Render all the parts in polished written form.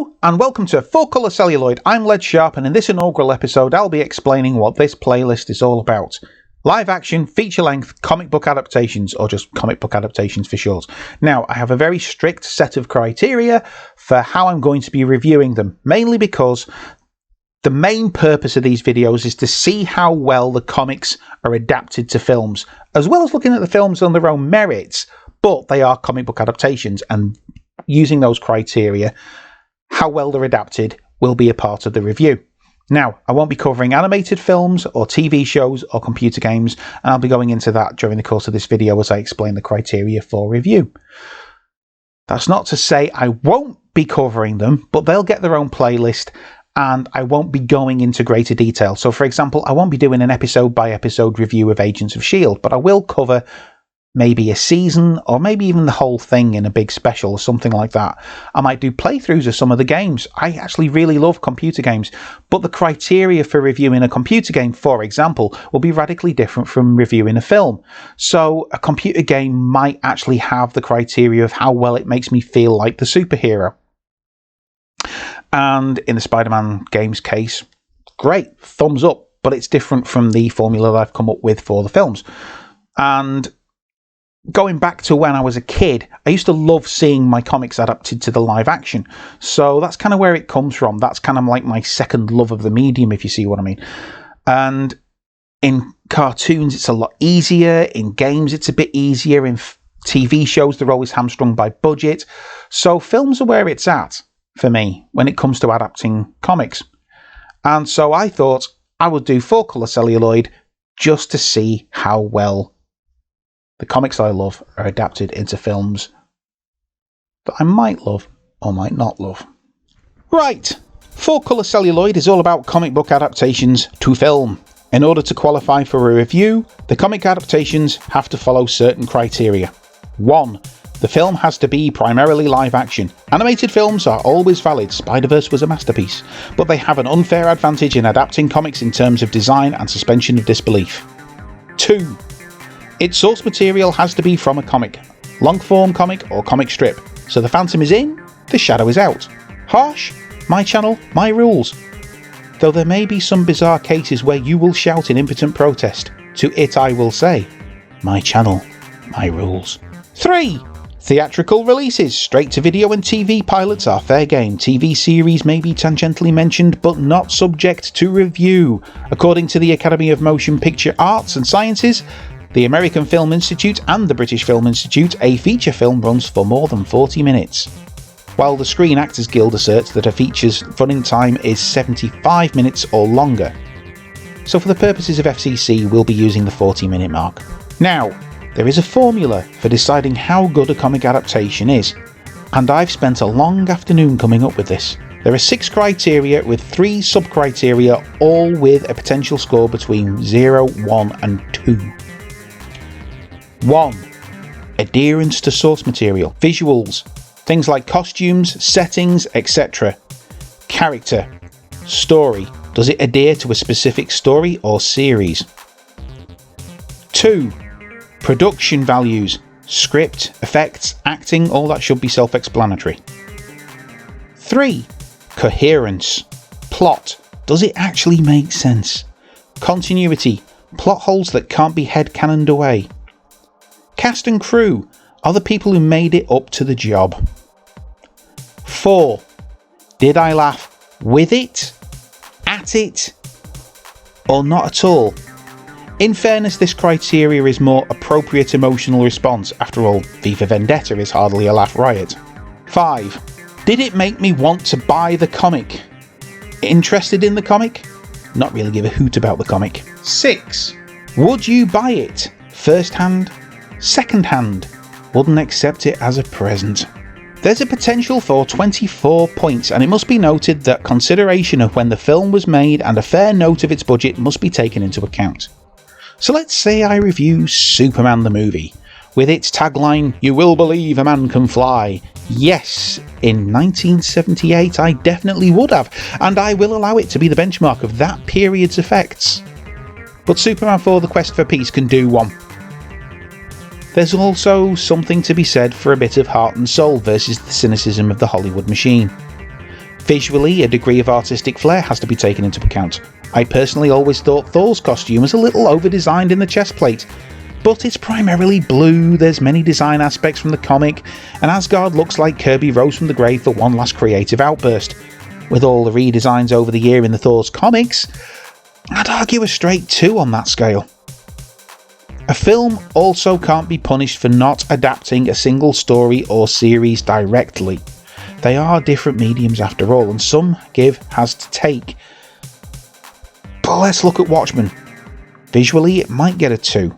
Hello and welcome to 4-Colour Celluloid. I'm Led Sharp, and in this inaugural episode I'll be explaining what this playlist is all about. Live action, feature length, comic book adaptations, or just comic book adaptations for short. Now, I have a very strict set of criteria for how I'm going to be reviewing them, mainly because the main purpose of these videos is to see how well the comics are adapted to films, as well as looking at the films on their own merits, but they are comic book adaptations, and using those criteria, how well they're adapted will be a part of the review. Now, I won't be covering animated films or TV shows or computer games, and I'll be going into that during the course of this video as I explain the criteria for review. That's not to say I won't be covering them, but they'll get their own playlist and I won't be going into greater detail. So, for example, I won't be doing an episode by episode review of Agents of S.H.I.E.L.D., but I will cover maybe a season or maybe even the whole thing in a big special or something like that. I might do playthroughs of some of the games. I actually really love computer games, but the criteria for reviewing a computer game, for example, will be radically different from reviewing a film. So a computer game might actually have the criteria of how well it makes me feel like the superhero. And in the Spider-Man games case, great, thumbs up, but it's different from the formula that I've come up with for the films. And going back to when I was a kid, I used to love seeing my comics adapted to the live action. So that's kind of where it comes from. That's kind of like my second love of the medium, if you see what I mean. And in cartoons, it's a lot easier. In games, it's a bit easier. In TV shows, they're always hamstrung by budget. So films are where it's at for me when it comes to adapting comics. And so I thought I would do 4-Colour Celluloid just to see how well the comics I love are adapted into films that I might love or might not love. Right, 4-Colour Celluloid is all about comic book adaptations to film. In order to qualify for a review, the comic adaptations have to follow certain criteria. 1. The film has to be primarily live action. Animated films are always valid. Spider-Verse was a masterpiece, but they have an unfair advantage in adapting comics in terms of design and suspension of disbelief. 2. Its source material has to be from a comic, long-form comic or comic strip, so the Phantom is in, the shadow is out. Harsh? My channel, my rules. Though there may be some bizarre cases where you will shout in impotent protest, to it I will say, my channel, my rules. 3. Theatrical releases, straight-to-video and TV pilots are fair game. TV series may be tangentially mentioned, but not subject to review. According to the Academy of Motion Picture Arts and Sciences, the American Film Institute and the British Film Institute, a feature film runs for more than 40 minutes, while the Screen Actors Guild asserts that a feature's running time is 75 minutes or longer. So for the purposes of FCC, we'll be using the 40-minute mark. Now, there is a formula for deciding how good a comic adaptation is, and I've spent a long afternoon coming up with this. There are 6 criteria with 3 sub-criteria, all with a potential score between 0, 1 and 2. 1. Adherence to source material. Visuals. Things like costumes, settings, etc. Character. Story. Does it adhere to a specific story or series? 2. Production values. Script, effects, acting, all that should be self-explanatory. 3. Coherence. Plot. Does it actually make sense? Continuity. Plot holes that can't be headcanoned away. Cast and crew are the people who made it up to the job. 4. Did I laugh with it, at it, or not at all? In fairness, this criteria is more appropriate emotional response. After all, V for Vendetta is hardly a laugh riot. 5. Did it make me want to buy the comic? Interested in the comic? Not really give a hoot about the comic. 6. Would you buy it? First hand? Second hand? Wouldn't accept it as a present. There's a potential for 24 points, and it must be noted that consideration of when the film was made and a fair note of its budget must be taken into account. So let's say I review Superman the movie, with its tagline, "You will believe a man can fly." Yes, in 1978 I definitely would have, and I will allow it to be the benchmark of that period's effects. But Superman 4: The Quest for Peace can do one. There's also something to be said for a bit of heart and soul versus the cynicism of the Hollywood machine. Visually, a degree of artistic flair has to be taken into account. I personally always thought Thor's costume was a little over-designed in the chest plate, but it's primarily blue, there's many design aspects from the comic, and Asgard looks like Kirby rose from the grave for one last creative outburst. With all the redesigns over the year in the Thor's comics, I'd argue a straight 2 on that scale. A film also can't be punished for not adapting a single story or series directly. They are different mediums after all, and some give has to take. But let's look at Watchmen. Visually, it might get a 2,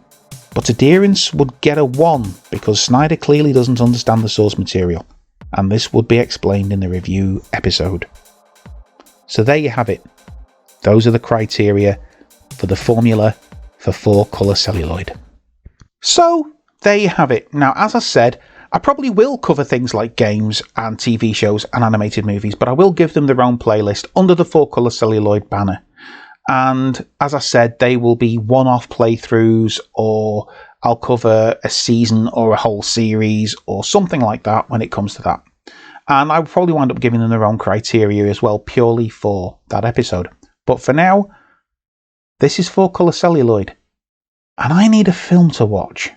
but adherence would get a 1 because Snyder clearly doesn't understand the source material, and this would be explained in the review episode. So there you have it. Those are the criteria for the formula for 4-colour celluloid. So there you have it. Now, as I said, I probably will cover things like games and TV shows and animated movies, but I will give them their own playlist under the 4-colour celluloid banner. And as I said, they will be one-off playthroughs, or I'll cover a season or a whole series or something like that when it comes to that. And I will probably wind up giving them their own criteria as well, purely for that episode. But for now, this is 4-colour celluloid, and I need a film to watch.